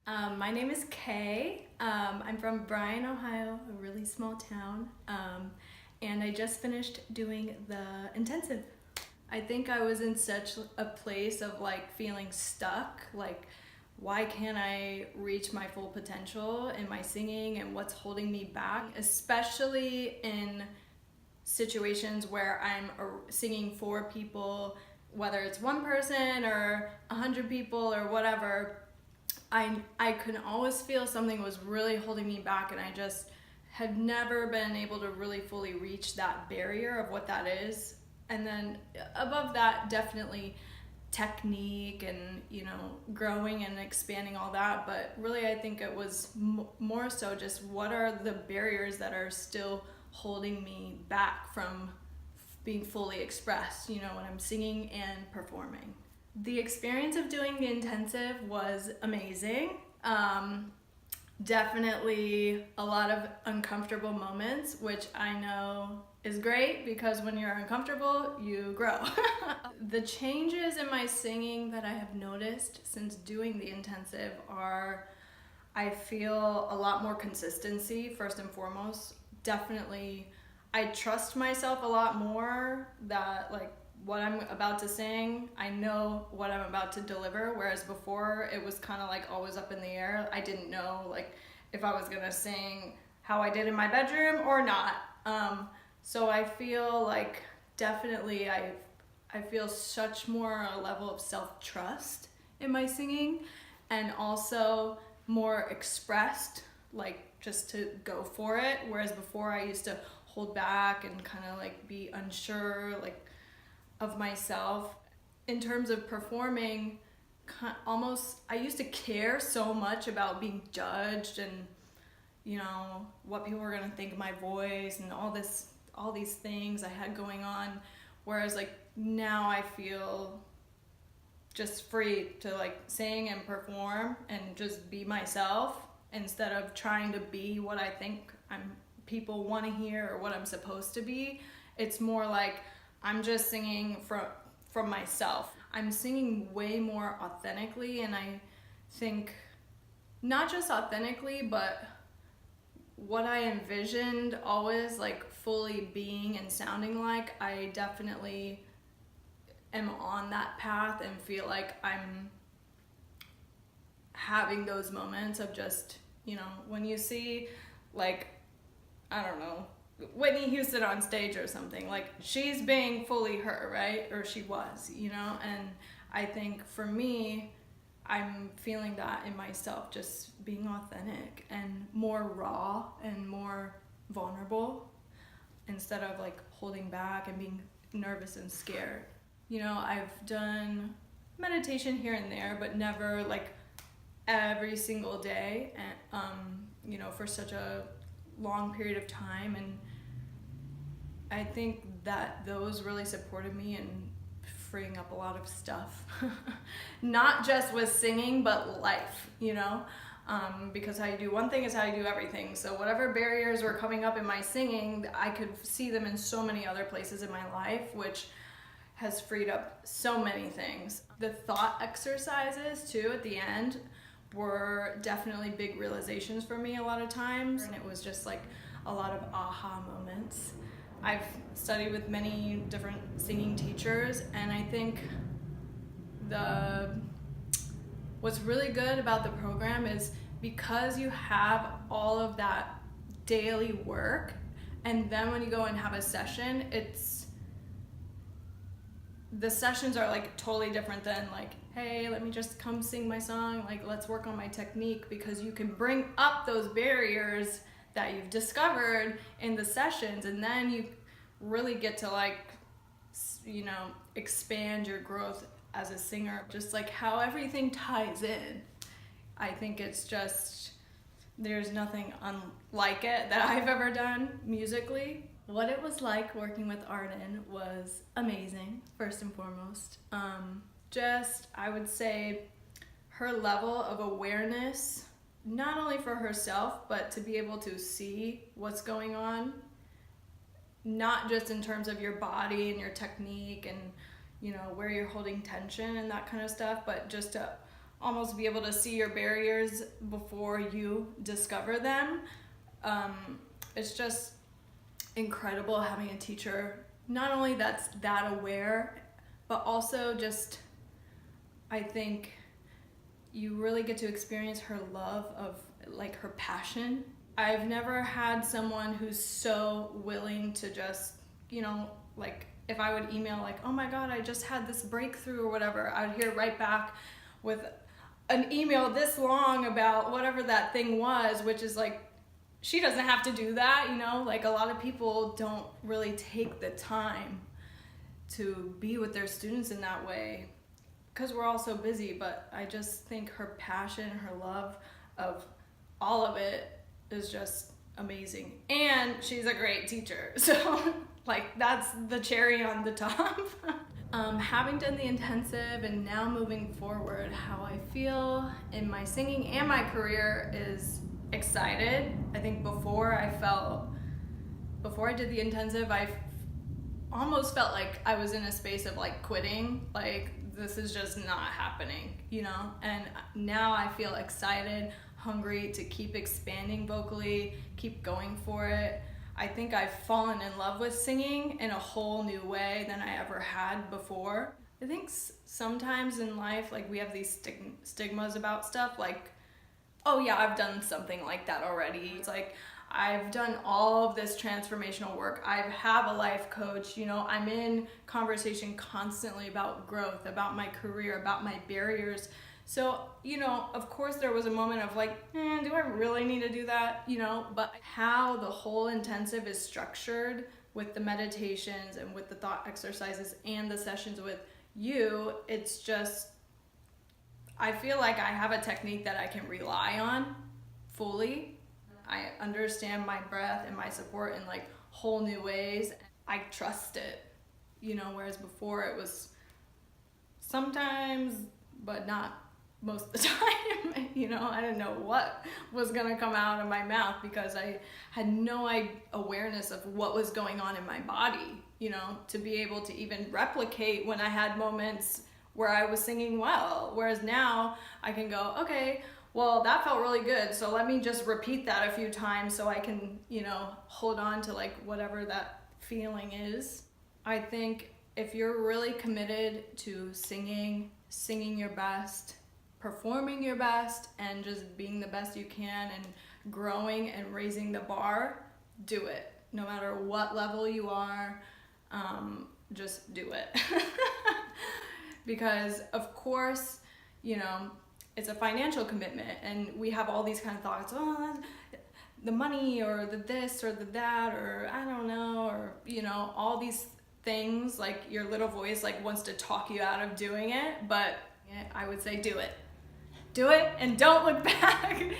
My name is Kay. I'm from Bryan, Ohio, a really small town, and I just finished doing the intensive. I think I was in such a place of like feeling stuck, like why can't I reach my full potential in my singing and what's holding me back, especially in situations where I'm singing for people, whether it's one person or 100 people or whatever. I could always feel something was really holding me back, and I just had never been able to really fully reach that barrier of what that is. And then above that, definitely technique and growing and expanding all that, but really I think it was more so just what are the barriers that are still holding me back from being fully expressed when I'm singing and performing. The experience of doing the intensive was amazing. Definitely a lot of uncomfortable moments, which I know is great because when you're uncomfortable, you grow. The changes in my singing that I have noticed since doing the intensive are I feel a lot more consistency, first and foremost. Definitely, I trust myself a lot more that like what I'm about to sing, I know what I'm about to deliver, whereas before it was kind of like always up in the air. I didn't know like if I was gonna sing how I did in my bedroom or not. So I feel like definitely I feel such more a level of self-trust in my singing, and also more expressed, like just to go for it, whereas before I used to hold back and kind of like be unsure like of myself. In terms of performing, almost I used to care so much about being judged and what people were gonna think of my voice and all these things I had going on, whereas like now I feel just free to like sing and perform and just be myself instead of trying to be what I think people want to hear or what I'm supposed to be. It's more like I'm just singing from myself. I'm singing way more authentically, and I think not just authentically, but what I envisioned always like fully being and sounding like. I definitely am on that path and feel like I'm having those moments of just, when you see like, I don't know, Whitney Houston on stage or something, like she's being fully her, right? Or she was, and I think for me, I'm feeling that in myself, just being authentic and more raw and more vulnerable instead of like holding back and being nervous and scared. I've done meditation here and there, but never like every single day, and for such a long period of time, and I think that those really supported me in freeing up a lot of stuff. Not just with singing, but life, because how you do one thing is how you do everything. So whatever barriers were coming up in my singing, I could see them in so many other places in my life, which has freed up so many things. The thought exercises too at the end were definitely big realizations for me a lot of times, and it was just like a lot of aha moments. I've studied with many different singing teachers, and I think what's really good about the program is because you have all of that daily work, and then when you go and have a session, the sessions are like totally different than like, hey, let me just come sing my song, like let's work on my technique, because you can bring up those barriers that you've discovered in the sessions, and then you really get to like expand your growth as a singer, just like how everything ties in. I think it's just, there's nothing unlike it that I've ever done musically. What it was like working with Arden was amazing, first and foremost. I would say her level of awareness, not only for herself, but to be able to see what's going on, not just in terms of your body and your technique and where you're holding tension and that kind of stuff, but just to almost be able to see your barriers before you discover them. It's just incredible having a teacher, not only that's that aware, but also just, I think you really get to experience her love of like her passion. I've never had someone who's so willing to just, you know, like if I would email like, oh my God, I just had this breakthrough or whatever, I'd hear right back with an email this long about whatever that thing was, which is like, she doesn't have to do that, you know? Like a lot of people don't really take the time to be with their students in that way because we're all so busy, but I just think her passion, her love of all of it is just amazing. And she's a great teacher. So like that's the cherry on the top. Having done the intensive and now moving forward, how I feel in my singing and my career is excited. I think before I did the intensive, I almost felt like I was in a space of like quitting, like this is just not happening, you know? And now I feel excited, hungry to keep expanding vocally, keep going for it. I think I've fallen in love with singing in a whole new way than I ever had before. I think sometimes in life, like we have these stigmas about stuff, like, oh yeah, I've done something like that already. It's like, I've done all of this transformational work. I have a life coach, you know, I'm in conversation constantly about growth, about my career, about my barriers. So, you know, of course there was a moment of like, do I really need to do that? You know, but how the whole intensive is structured with the meditations and with the thought exercises and the sessions with you, it's just, I feel like I have a technique that I can rely on fully. I understand my breath and my support in like whole new ways. I trust it, you know, whereas before it was sometimes, but not most of the time, you know, I didn't know what was gonna come out of my mouth because I had no awareness of what was going on in my body, you know, to be able to even replicate when I had moments where I was singing well. Whereas now I can go, okay, well, that felt really good, so let me just repeat that a few times so I can, you know, hold on to like whatever that feeling is. I think if you're really committed to singing your best, performing your best, and just being the best you can and growing and raising the bar, do it. No matter what level you are, just do it. Because of course, you know, it's a financial commitment and we have all these kind of thoughts, oh, the money or the this or the that, or I don't know, or, you know, all these things, like your little voice like wants to talk you out of doing it, but I would say do it. Do it and don't look back.